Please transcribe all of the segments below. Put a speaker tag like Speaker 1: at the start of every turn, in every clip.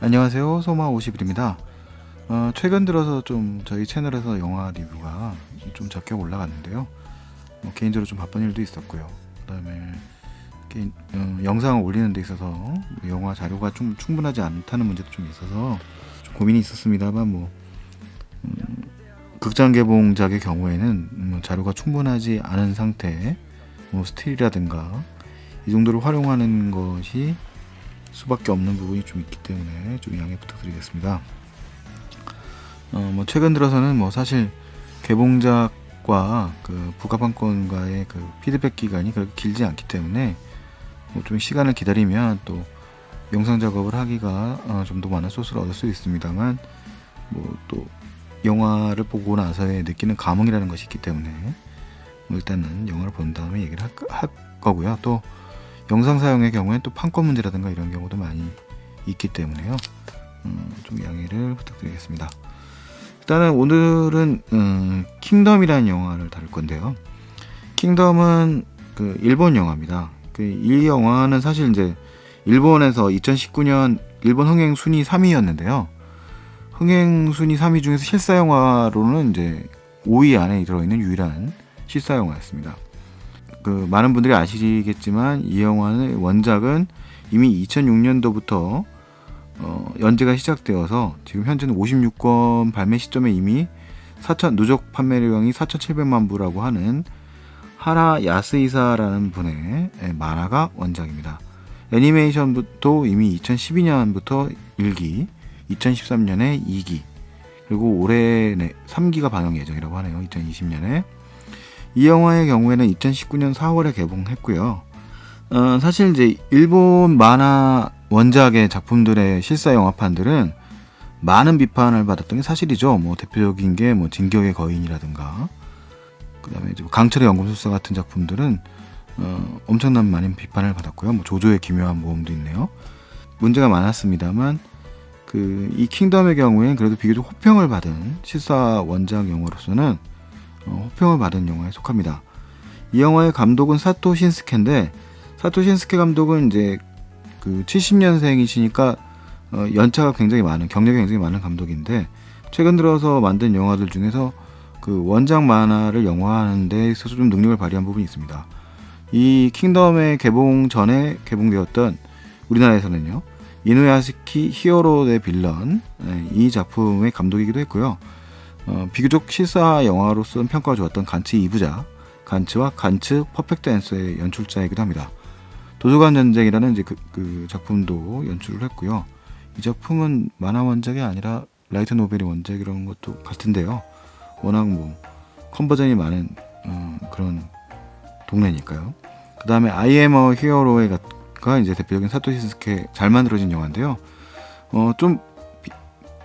Speaker 1: 안녕하세요. 소마51입니다. 최근 들어서 좀 저희 채널에서 영화 리뷰가 좀 적게 올라갔는데요. 개인적으로 좀 바쁜 일도 있었고요. 그다음에 영상을 올리는 데 있어서 영화 자료가 좀 충분하지 않다는 문제도 좀 있어서 좀 고민이 있었습니다만 극장 개봉작의 경우에는 자료가 충분하지 않은 상태에 스틸이라든가 이 정도를 활용하는 것이 수밖에 없는 부분이 좀 있기 때문에 좀 양해 부탁드리겠습니다. 최근 들어서는 사실 개봉작과 그 부가판권과의 그 피드백 기간이 그렇게 길지 않기 때문에 좀 시간을 기다리면 또 영상 작업을 하기가 좀 더 많은 소스를 얻을 수 있습니다만 또 영화를 보고 나서의 느끼는 감흥이라는 것이 있기 때문에 일단은 영화를 본 다음에 얘기를 할 거고요. 또 영상 사용의 경우엔 또 판권 문제라든가 이런 경우도 많이 있기 때문에요. 좀 양해를 부탁드리겠습니다. 일단은 오늘은 킹덤이라는 영화를 다룰 건데요. 킹덤은 그 일본 영화입니다. 이 영화는 사실 이제 일본에서 2019년 일본 흥행 순위 3위였는데요. 흥행 순위 3위 중에서 실사 영화로는 이제 5위 안에 들어있는 유일한 실사 영화였습니다. 많은 분들이 아시겠지만 이 영화는 원작은 이미 2006년도부터 연재가 시작되어서 지금 현재는 56권 발매 시점에 이미 누적 판매량이 4,700만 부라고 하는 하라 야스이사라는 분의 만화가 원작입니다. 애니메이션도 이미 2012년부터 1기, 2013년에 2기, 그리고 올해 3기가 방영 예정이라고 하네요. 2020년에. 이 영화의 경우에는 2019년 4월에 개봉했고요. 사실 이제 일본 만화 원작의 작품들의 실사 영화판들은 많은 비판을 받았던 게 사실이죠. 대표적인 게 진격의 거인이라든가, 그다음에 이제 강철의 연금술사 같은 작품들은 엄청난 많은 비판을 받았고요. 조조의 기묘한 모험도 있네요. 문제가 많았습니다만 이 킹덤의 경우엔 그래도 비교적 호평을 받은 실사 원작 영화로서는 호평을 받은 영화에 속합니다. 이 영화의 감독은 사토 신스케인데, 사토 신스케 감독은 이제 70년생이시니까 연차가 굉장히 많은, 경력이 굉장히 많은 감독인데, 최근 들어서 만든 영화들 중에서 원작 만화를 영화하는 데 있어서 좀 능력을 발휘한 부분이 있습니다. 이 킹덤의 개봉 전에 개봉되었던 우리나라에서는요, 이누야스키 히어로 대 빌런, 이 작품의 감독이기도 했고요. 비교적 실사 영화로서는 평가가 좋았던 간츠 2부작, 간츠와 간츠 퍼펙트 앤서의 연출자이기도 합니다. 도서관 전쟁이라는 이제 그 작품도 연출을 했고요. 이 작품은 만화 원작이 아니라 라이트 노벨이 원작이라는 것도 같은데요. 워낙 컨버전이 많은 그런 동네니까요. 그 다음에 I am a hero가 이제 대표적인 사토 신스케 잘 만들어진 영화인데요. 좀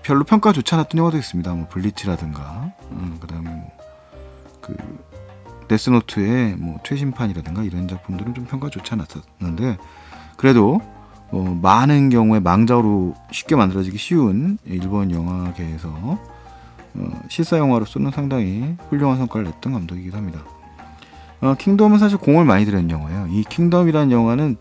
Speaker 1: 별로 평가가 좋지 않았던 영화도 있습니다. 블리치라든가, 그 다음에 데스노트의 최신판이라든가 이런 작품들은 좀 평가가 좋지 않았었는데, 그래도 많은 경우에 망작으로 쉽게 만들어지기 쉬운 일본 영화계에서 실사 영화로서는 상당히 훌륭한 성과를 냈던 감독이기도 합니다. 킹덤은 사실 공을 많이 들인 영화예요. 이 킹덤이라는 영화는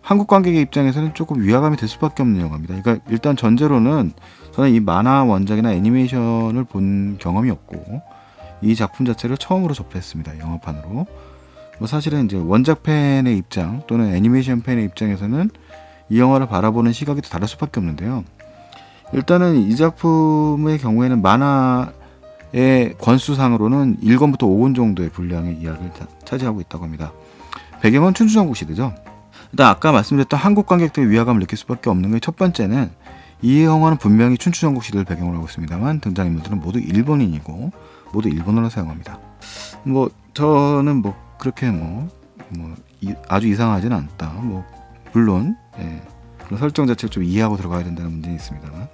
Speaker 1: 한국 관객의 입장에서는 조금 위화감이 될 수밖에 없는 영화입니다. 그러니까 일단 전제로는 저는 이 만화 원작이나 애니메이션을 본 경험이 없고 이 작품 자체를 처음으로 접했습니다. 영화판으로. 사실은 이제 원작 팬의 입장 또는 애니메이션 팬의 입장에서는 이 영화를 바라보는 시각이 다를 수밖에 없는데요. 일단은 이 작품의 경우에는 만화의 권수상으로는 1권부터 5권 정도의 분량의 이야기를 차지하고 있다고 합니다. 배경은 춘추전국 시대죠. 일단 아까 말씀드렸던 한국 관객들의 위화감을 느낄 수밖에 없는 게, 첫 번째는 이 영화는 분명히 춘추전국 시대를 배경으로 하고 있습니다만 등장인물들은 모두 일본인이고 모두 일본어를 사용합니다. 저는 그렇게 아주 이상하지는 않다. 물론 그런 설정 자체를 좀 이해하고 들어가야 된다는 문제는 있습니다만,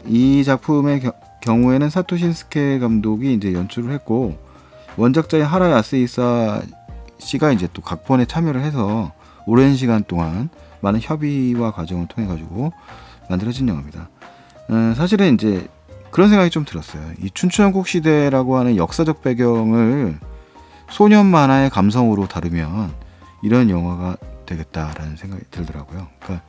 Speaker 1: 이 작품의 경우에는 사토 신스케 감독이 이제 연출을 했고, 원작자인 하라 야스이사 씨가 이제 또 각본에 참여를 해서 오랜 시간 동안 많은 협의와 과정을 통해 가지고 만들어진 영화입니다. 사실은 이제 그런 생각이 좀 들었어요. 이 춘추전국 시대라고 하는 역사적 배경을 소년 만화의 감성으로 다루면 이런 영화가 되겠다라는 생각이 들더라고요. 그러니까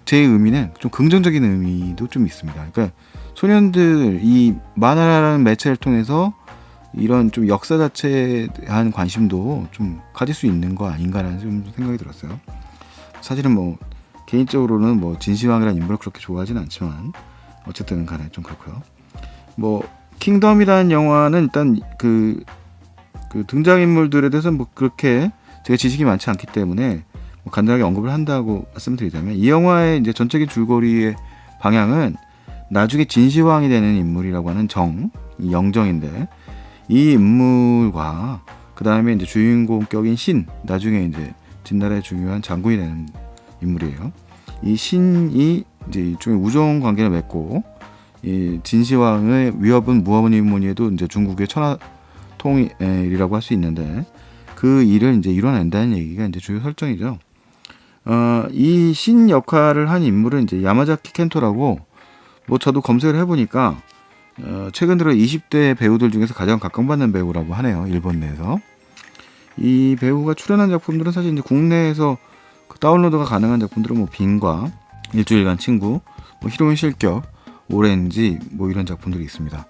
Speaker 1: 제 의미는 좀 긍정적인 의미도 좀 있습니다. 그러니까 소년들 이 만화라는 매체를 통해서 이런 좀 역사 자체에 대한 관심도 좀 가질 수 있는 거 아닌가라는 좀 생각이 들었어요. 사실은 뭐 개인적으로는 뭐 진시황이라는 인물을 그렇게 좋아하진 않지만 어쨌든 간에 좀 그렇고요. 뭐 킹덤이라는 영화는 일단 그 등장인물들에 대해서 뭐 그렇게 제가 지식이 많지 않기 때문에 뭐 간단하게 언급을 한다고 말씀드리자면, 이 영화의 이제 전적인 줄거리의 방향은 나중에 진시황이 되는 인물이라고 하는 이 영정인데, 이 인물과 그 다음에 이제 주인공격인 나중에 이제 진나라의 중요한 장군이 되는 인물이에요. 이 신이 이제 일종의 우정 관계를 맺고, 이 진시황의 위협은 뭐니 해도 이제 중국의 천하통일이라고 할 수 있는데, 그 일을 이제 이뤄낸다는 얘기가 이제 주요 설정이죠. 이 신 역할을 한 인물은 이제 야마자키 켄토라고, 뭐 저도 검색을 해보니까 최근 들어 20대 배우들 중에서 가장 각광받는 배우라고 하네요. 일본 내에서. 이 배우가 출연한 작품들은 사실 이제 국내에서 그 다운로드가 가능한 작품들은 뭐 빙과 일주일간 친구, 뭐 히로인 실격, 오렌지 뭐 이런 작품들이 있습니다.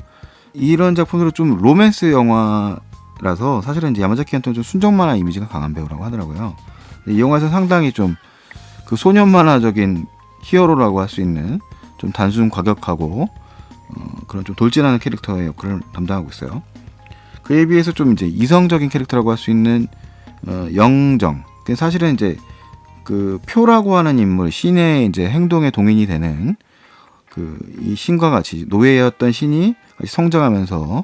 Speaker 1: 이런 작품들은 좀 로맨스 영화라서 사실은 이제 야마자키 켄토는 좀 순정 만화 이미지가 강한 배우라고 하더라고요. 이 영화에서 상당히 좀 그 소년 만화적인 히어로라고 할 수 있는 좀 단순 과격하고 그런 좀 돌진하는 캐릭터의 역할을 담당하고 있어요. 그에 비해서 좀 이제 이성적인 캐릭터라고 할 수 있는 영정. 사실은 이제 그 표라고 하는 인물, 신의 이제 행동에 동인이 되는 이 신과 같이 노예였던 신이 성장하면서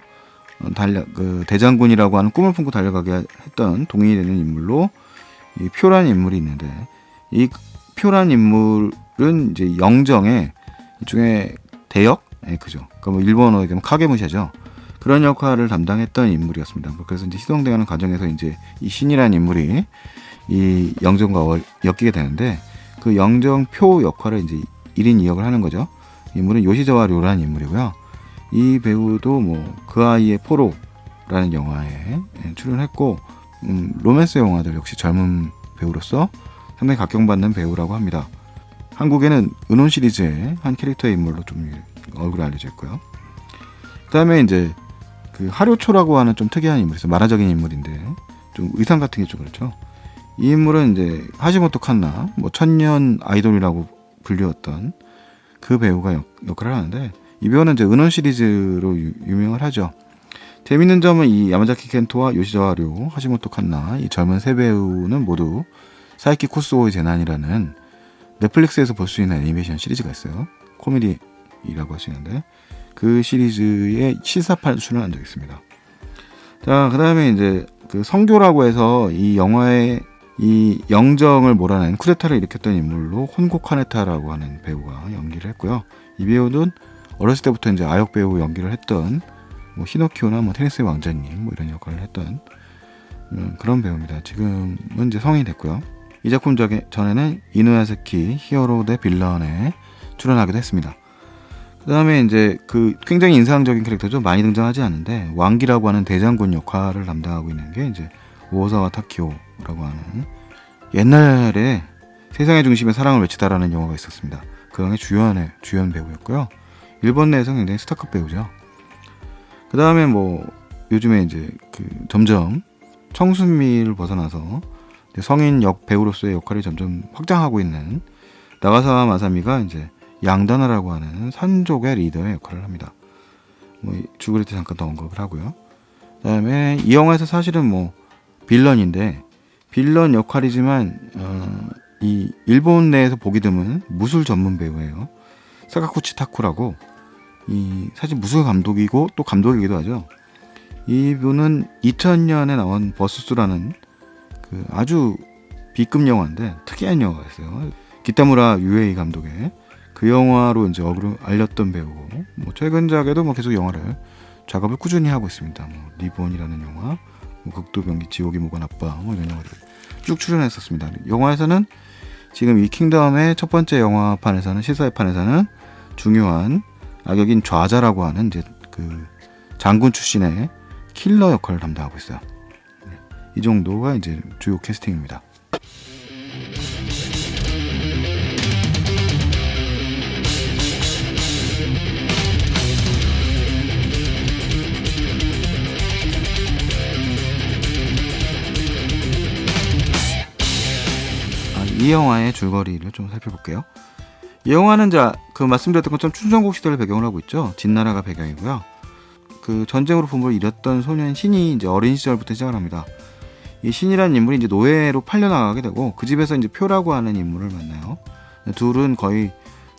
Speaker 1: 대장군이라고 하는 꿈을 품고 달려가게 했던 동인이 되는 인물로 이 표라는 인물이 있는데, 이 표라는 인물은 이제 영정의 일종의 대역? 네, 그죠. 그러니까 뭐 일본어로 얘기하면 카게무샤죠. 그런 역할을 담당했던 인물이었습니다. 그래서 이제 희송돼가는 과정에서 이제 이 신이라는 인물이 이 영정과 엮이게 되는데, 그 영정표 역할을 이제 1인 2역을 하는 거죠. 인물은 요시자와 료라는 인물이고요. 이 배우도 뭐 그 아이의 포로라는 영화에 출연했고, 로맨스 영화들 역시 젊은 배우로서 상당히 각광받는 배우라고 합니다. 한국에는 은혼 시리즈의 한 캐릭터의 인물로 좀 얼굴이 알려져 있고요. 그 다음에 이제 그 하료초라고 하는 좀 특이한 인물이 있어요. 만화적인 인물인데 좀 의상 같은 게 좀 그렇죠. 이 인물은 이제 하시모토 칸나, 뭐 천년 아이돌이라고 불리웠던 그 배우가 역할을 하는데, 이 배우는 이제 은혼 시리즈로 유명을 하죠. 재밌는 점은 이 야마자키 켄토와 요시자와 료, 하시모토 칸나, 이 젊은 세 배우는 모두 사이키 코스오의 재난이라는 넷플릭스에서 볼 수 있는 애니메이션 시리즈가 있어요. 코미디라고 할 수 있는데, 그 시리즈의 실사판에 출연한 적이 있습니다. 자, 그 다음에 이제 그 성교라고 해서 이 영화의 이 영정을 몰아낸 쿠데타를 일으켰던 인물로 혼고 카네타라고 하는 배우가 연기를 했고요. 이 배우는 어렸을 때부터 이제 아역 배우 연기를 했던 뭐 히노키오나 뭐 테니스의 왕자님 뭐 이런 역할을 했던 그런 배우입니다. 지금은 이제 성인이 됐고요. 이 작품 전에는 이누야스키 히어로 대 빌런에 출연하기도 했습니다. 그 다음에 이제 그 굉장히 인상적인 캐릭터죠. 많이 등장하지 않는데 왕기라고 하는 대장군 역할을 담당하고 있는 게 이제 오사와 타키오라고 하는, 옛날에 세상의 중심에 사랑을 외치다라는 영화가 있었습니다. 그 안에 주연 배우였고요. 일본 내에서 굉장히 스타급 배우죠. 그 다음에 뭐 요즘에 이제 그 점점 청순미를 벗어나서 성인 배우로서의 역할이 점점 확장하고 있는 나가사와 마사미가 이제 양다나라고 하는 산족의 리더의 역할을 합니다. 뭐 줄거리 때 잠깐 더 언급을 하고요. 그다음에 이 영화에서 사실은 뭐 빌런인데, 빌런 역할이지만 이 일본 내에서 보기 드문 무술 전문 배우예요. 사카구치 타쿠라고, 이 사실 무술 감독이고 또 감독이기도 하죠. 이분은 2000년에 나온 버스스라는 그 아주 B급 영화인데 특이한 영화가 있어요. 기타무라 유에이 감독의 그 영화로 이제 알렸던 배우고, 뭐 최근작에도 뭐 계속 작업을 꾸준히 하고 있습니다. 뭐 리본이라는 영화, 뭐 극도병기 지옥이 뭐가 나빠, 뭐 이런 영화들 쭉 출연했었습니다. 영화에서는 지금 이 킹덤의 첫 번째 영화판에서는, 실사판에서는 중요한 악역인 좌자라고 하는 이제 그 장군 출신의 킬러 역할을 담당하고 있어요. 이 정도가 이제 주요 캐스팅입니다. 이 영화의 줄거리를 좀 살펴볼게요. 이 영화는 그 말씀드렸던 것처럼 춘천국 시대를 배경으로 하고 있죠. 진나라가 배경이고요. 그 전쟁으로 부모를 잃었던 소년 신이 이제 어린 시절부터 시작을 합니다. 이 신이라는 인물이 이제 노예로 팔려나가게 되고 그 집에서 이제 표라고 하는 인물을 만나요. 둘은 거의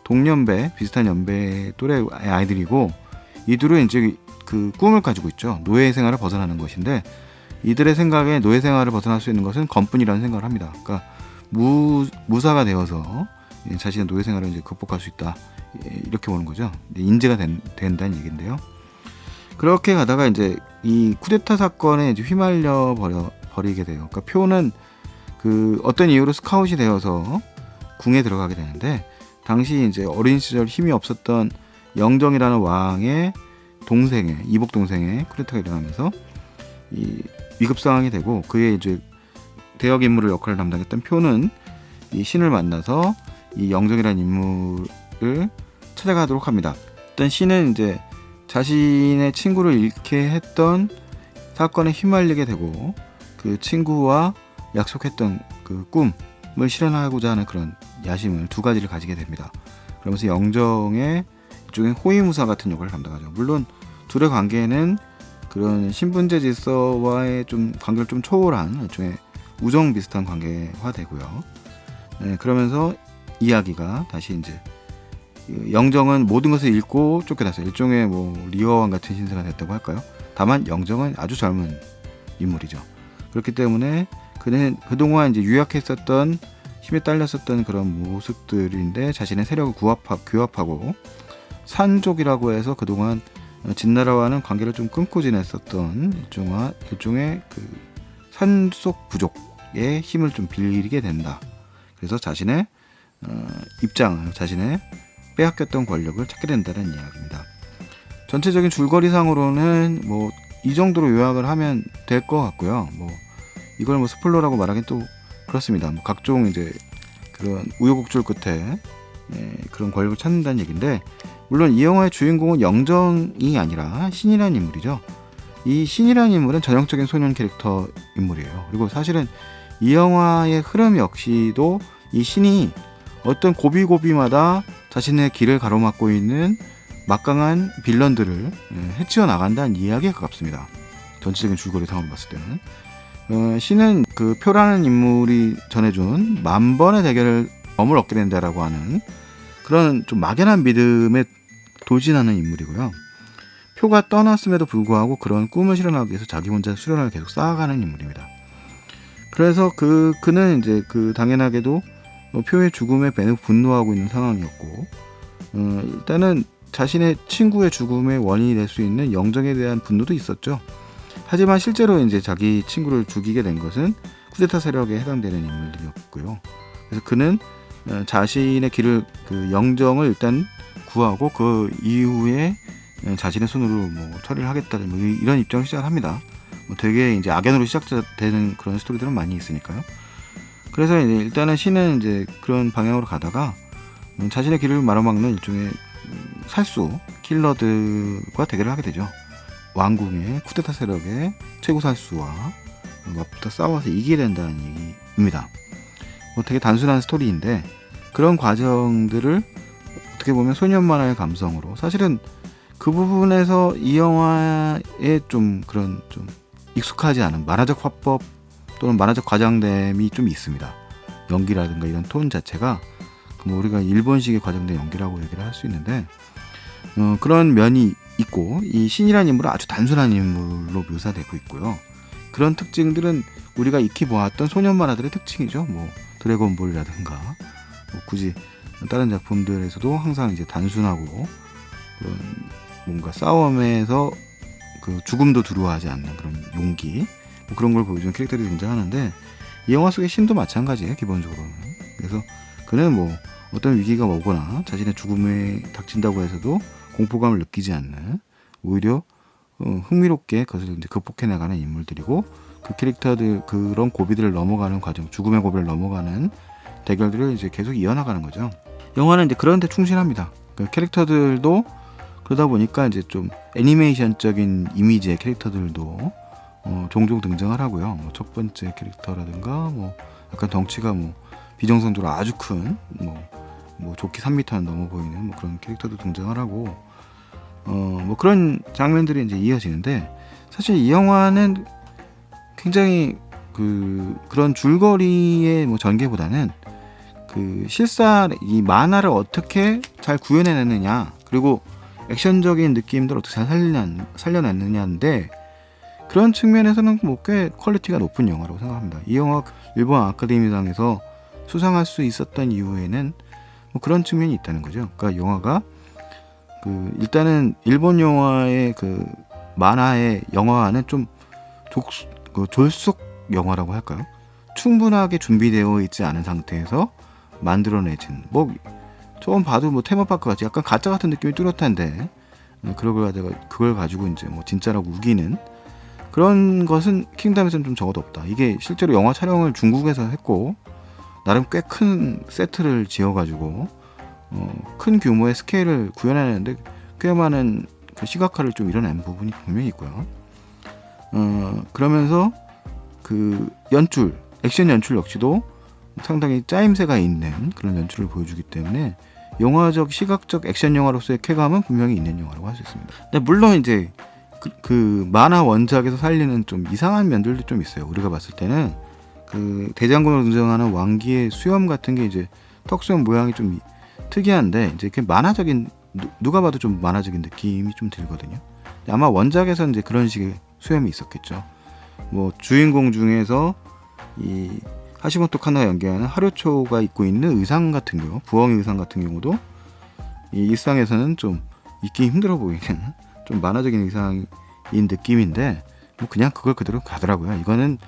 Speaker 1: 동년배, 비슷한 연배 또래 아이들이고 이 둘은 이제 그 꿈을 가지고 있죠. 노예 생활을 벗어나는 것인데 이들의 생각에 노예 생활을 벗어날 수 있는 것은 검뿐이라는 생각을 합니다. 그러니까 무사가 되어서 자신의 노예 생활을 이제 극복할 수 있다. 이렇게 보는 거죠. 인재가 된다는 얘기인데요. 그렇게 가다가 이제 이 쿠데타 사건에 이제 휘말려 버리게 돼요. 그러니까 표는 그 어떤 이유로 스카웃이 되어서 궁에 들어가게 되는데 당시 이제 어린 시절 힘이 없었던 영정이라는 왕의 이복 동생의 쿠데타가 일어나면서 이 위급 상황이 되고 그의 이제 대역 인물을 역할을 담당했던 표는 이 신을 만나서 이 영정이라는 인물을 찾아가도록 합니다. 일단 신은 이제 자신의 친구를 잃게 했던 사건에 휘말리게 되고 그 친구와 약속했던 그 꿈을 실현하고자 하는 그런 야심을 두 가지를 가지게 됩니다. 그러면서 영정의 일종의 호위무사 같은 역할을 담당하죠. 물론 둘의 관계는 그런 신분제 질서와의 좀 관계를 좀 초월한 일종의 우정 비슷한 관계화되고요. 그러면서 이야기가 다시 이제 영정은 모든 것을 잃고 쫓겨났어요. 일종의 뭐 리어왕 같은 신세가 됐다고 할까요? 다만 영정은 아주 젊은 인물이죠. 그렇기 때문에 그는 그동안 이제 유약했었던 힘에 딸렸었던 그런 모습들인데 자신의 세력을 규합하고 산족이라고 해서 그동안 진나라와는 관계를 좀 끊고 지냈었던 일종의 그 산속 부족의 힘을 좀 빌리게 된다. 그래서 자신의 자신의 빼앗겼던 권력을 찾게 된다는 이야기입니다. 전체적인 줄거리상으로는 뭐 이 정도로 요약을 하면 될 것 같고요. 뭐 이걸 뭐 스포일러라고 말하긴 또 그렇습니다. 뭐 각종 이제 그런 우여곡절 끝에 그런 권력을 찾는다는 얘기인데 물론 이 영화의 주인공은 영정이 아니라 신이라는 인물이죠. 이 신이라는 인물은 전형적인 소년 캐릭터 인물이에요. 그리고 사실은 이 영화의 흐름 역시도 이 신이 어떤 고비고비마다 자신의 길을 가로막고 있는 막강한 빌런들을 해치어 나간다는 이야기에 가깝습니다. 전체적인 줄거리상으로 봤을 때는 신은 그 표라는 인물이 전해준 만번의 대결을 엄을 얻게 된다라고 하는 그런 좀 막연한 믿음에 돌진하는 인물이고요. 표가 떠났음에도 불구하고 그런 꿈을 실현하기 위해서 자기 혼자 수련을 계속 쌓아가는 인물입니다. 그래서 그는 이제 당연하게도 표의 죽음에 매우 분노하고 있는 상황이었고 일단은 자신의 친구의 죽음의 원인이 될 수 있는 영정에 대한 분노도 있었죠. 하지만 실제로 이제 자기 친구를 죽이게 된 것은 쿠데타 세력에 해당되는 인물들이었고요. 그래서 그는 자신의 길을 영정을 일단 구하고 그 이후에 자신의 손으로 뭐 처리를 하겠다는 뭐 이런 입장을 시작을 합니다. 뭐 되게 이제 악연으로 시작되는 그런 스토리들은 많이 있으니까요. 그래서 이제 일단은 신은 이제 그런 방향으로 가다가 자신의 길을 마로막는 일종의 살수 킬러들과 대결을 하게 되죠. 왕궁의 쿠데타 세력의 최고 살수와 맞붙어 싸워서 이기게 된다는 얘기입니다. 뭐 되게 단순한 스토리인데 그런 과정들을 어떻게 보면 소년 만화의 감성으로 사실은 그 부분에서 이 영화에 좀 그런 좀 익숙하지 않은 만화적 화법 또는 만화적 과장됨이 좀 있습니다. 연기라든가 이런 톤 자체가 뭐 우리가 일본식의 과장된 연기라고 얘기를 할 수 있는데 그런 면이 있고 이 신이라는 인물은 아주 단순한 인물로 묘사되고 있고요. 그런 특징들은 우리가 익히 보았던 소년 만화들의 특징이죠. 뭐 드래곤볼이라든가 뭐 굳이 다른 작품들에서도 항상 이제 단순하고 그런 뭔가 싸움에서 그 죽음도 두려워하지 않는 그런 용기 뭐 그런 걸 보여주는 캐릭터들이 등장하는데 이 영화 속의 신도 마찬가지예요. 기본적으로는. 그래서 그는 뭐 어떤 위기가 오거나 자신의 죽음에 닥친다고 해서도 공포감을 느끼지 않는 오히려 흥미롭게 그것을 이제 극복해 나가는 인물들이고 그 캐릭터들 그런 고비들을 넘어가는 과정, 죽음의 고비를 넘어가는 대결들을 이제 계속 이어나가는 거죠. 영화는 이제 그런 데 충실합니다. 그 캐릭터들도 그러다 보니까 이제 좀 애니메이션적인 이미지의 캐릭터들도 종종 등장을 하고요. 뭐 첫 번째 캐릭터라든가 뭐 약간 덩치가 뭐 비정상적으로 아주 큰 좋게 3m는 넘어 보이는 그런 캐릭터도 등장을 하고 그런 장면들이 이제 이어지는데, 사실 이 영화는 굉장히 그런 줄거리의 전개보다는 실사 이 만화를 어떻게 잘 구현해냈느냐, 그리고 액션적인 느낌들 어떻게 잘 살려냈느냐인데, 그런 측면에서는 꽤 퀄리티가 높은 영화라고 생각합니다. 이 영화 일본 아카데미상에서 수상할 수 있었던 이유에는 그런 측면이 있다는 거죠. 그러니까 영화가 일단은 일본 영화의 만화의 영화와는 좀 졸속 영화라고 할까요? 충분하게 준비되어 있지 않은 상태에서 만들어내진, 처음 봐도 테마파크 같이 약간 가짜 같은 느낌이 뚜렷한데, 그걸 가지고 이제 진짜라고 우기는 그런 것은 킹덤에서는 좀 적어도 없다. 이게 실제로 영화 촬영을 중국에서 했고, 나름 꽤 큰 세트를 지어가지고 큰 규모의 스케일을 구현해내는데 꽤 많은 시각화를 좀 이뤄낸 부분이 분명히 있고요. 그러면서 액션 연출 역시도 상당히 짜임새가 있는 그런 연출을 보여주기 때문에 영화적, 시각적 액션 영화로서의 쾌감은 분명히 있는 영화라고 할 수 있습니다. 근데 물론 이제 만화 원작에서 살리는 좀 이상한 면들도 좀 있어요. 우리가 봤을 때는 대장군으로 등장하는 왕기의 수염 같은 게 이제 턱수염 모양이 좀 특이한데, 이제 만화적인, 누가 봐도 좀 만화적인 느낌이 좀 들거든요. 아마 원작에서는 이제 그런 식의 수염이 있었겠죠. 주인공 중에서 이 하시모토 카나가 연기하는 하루초가 입고 있는 의상 같은 경우, 부엉이 의상 같은 경우도 이 일상에서는 좀 입기 힘들어 보이는 좀 만화적인 의상인 느낌인데, 그냥 그걸 그대로 가더라고요. 이거는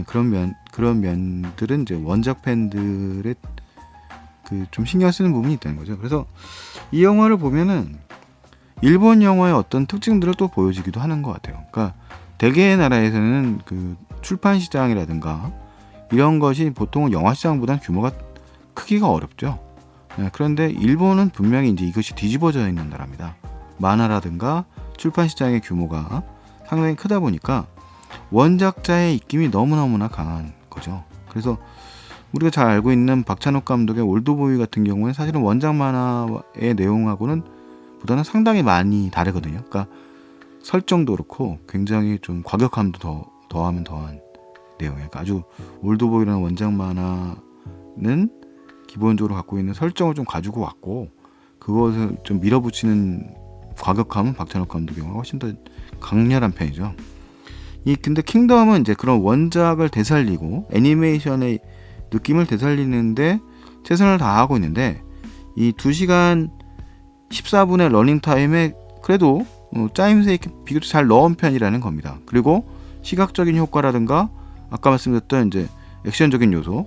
Speaker 1: 그런 면들은 이제 원작 팬들의 좀 신경 쓰는 부분이 있다는 거죠. 그래서 이 영화를 보면은 일본 영화의 어떤 특징들을 또 보여주기도 하는 것 같아요. 그러니까 대개의 나라에서는 출판 시장이라든가 이런 것이 보통은 영화 시장보다는 규모가 크기가 어렵죠. 그런데 일본은 분명히 이제 이것이 뒤집어져 있는 나라입니다. 만화라든가 출판 시장의 규모가 상당히 크다 보니까 원작자의 입김이 너무너무나 강한 거죠. 그래서 우리가 잘 알고 있는 박찬욱 감독의 올드보이 같은 경우는 사실은 원작 만화의 내용하고는 보다는 상당히 많이 다르거든요. 그러니까 설정도 그렇고 굉장히 좀 과격함도 더하면 더한 내용이에요. 그러니까 아주 올드보이라는 원작 만화는 기본적으로 갖고 있는 설정을 좀 가지고 왔고, 그것을 좀 밀어붙이는 과격함은 박찬욱 감독의 경우가 훨씬 더 강렬한 편이죠. 근데 킹덤은 이제 그런 원작을 되살리고 애니메이션의 느낌을 되살리는데 최선을 다하고 있는데, 이 2시간 14분의 러닝타임에 그래도 짜임새 있게 비교적 잘 넣은 편이라는 겁니다. 그리고 시각적인 효과라든가 아까 말씀드렸던 이제 액션적인 요소,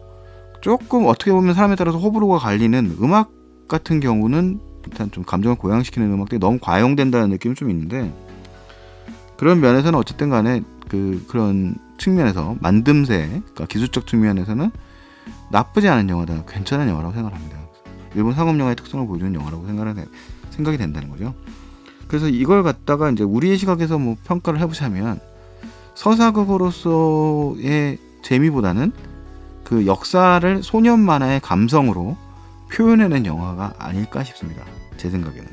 Speaker 1: 조금 어떻게 보면 사람에 따라서 호불호가 갈리는 음악 같은 경우는 일단 좀 감정을 고양시키는 음악들이 너무 과용된다는 느낌이 좀 있는데, 그런 면에서는 어쨌든 간에 그런 측면에서 만듦새, 그러니까 기술적 측면에서는 나쁘지 않은 영화다, 괜찮은 영화라고 생각합니다. 일본 상업 영화의 특성을 보여주는 영화라고 생각이 된다는 거죠. 그래서 이걸 갖다가 이제 우리의 시각에서 평가를 해보자면, 서사극으로서의 재미보다는 역사를 소년 만화의 감성으로 표현해낸 영화가 아닐까 싶습니다. 제 생각에는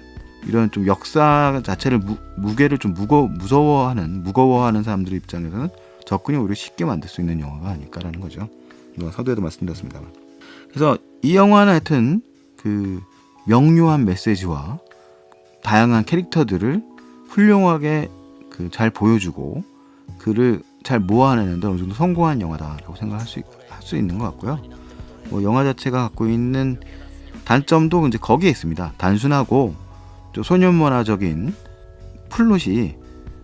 Speaker 1: 이런 좀 역사 자체를 무게를 좀 무거워하는 사람들 입장에서는 접근이 오히려 쉽게 만들 수 있는 영화가 아닐까라는 거죠. 서두에도 말씀드렸습니다. 그래서 이 영화는 하여튼 명료한 메시지와 다양한 캐릭터들을 훌륭하게 잘 보여주고 그를 잘 모아내는데 어느 정도 성공한 영화다라고 생각할 수 있는 것 같고요. 영화 자체가 갖고 있는 단점도 이제 거기에 있습니다. 단순하고 좀 소년문화적인 플롯이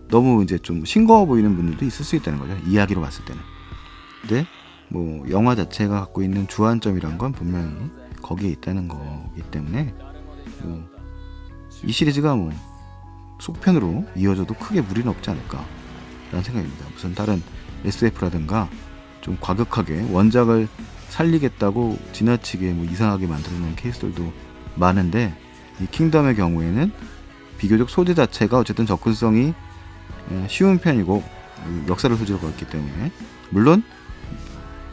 Speaker 1: 너무 이제 좀 싱거워 보이는 분들도 있을 수 있다는 거죠. 이야기로 봤을 때는. 근데 영화 자체가 갖고 있는 주안점이란 건 분명히 거기에 있다는 거기 때문에 이 시리즈가 속편으로 이어져도 크게 무리는 없지 않을까라는 생각입니다. 무슨 다른 SF라든가 좀 과격하게 원작을 살리겠다고 지나치게 이상하게 만들어놓은 케이스들도 많은데, 이 킹덤의 경우에는 비교적 소재 자체가 어쨌든 접근성이 쉬운 편이고 역사를 소재로 했기 때문에, 물론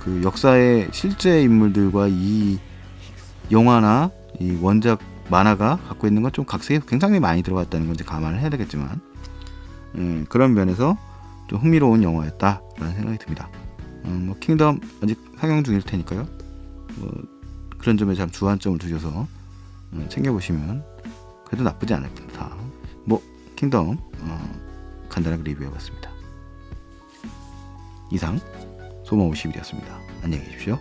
Speaker 1: 그 역사의 실제 인물들과 이 영화나 이 원작 만화가 갖고 있는 건 좀 각색이 굉장히 많이 들어갔다는 건 이제 감안을 해야 되겠지만, 그런 면에서 좀 흥미로운 영화였다라는 생각이 듭니다. 뭐 킹덤 아직 상영 중일 테니까요. 뭐 그런 점에 참 주안점을 두셔서 챙겨보시면 그래도 나쁘지 않을 듯다. 뭐 킹덤 간단하게 리뷰해봤습니다. 이상 소마 50일이었습니다. 안녕히 계십시오.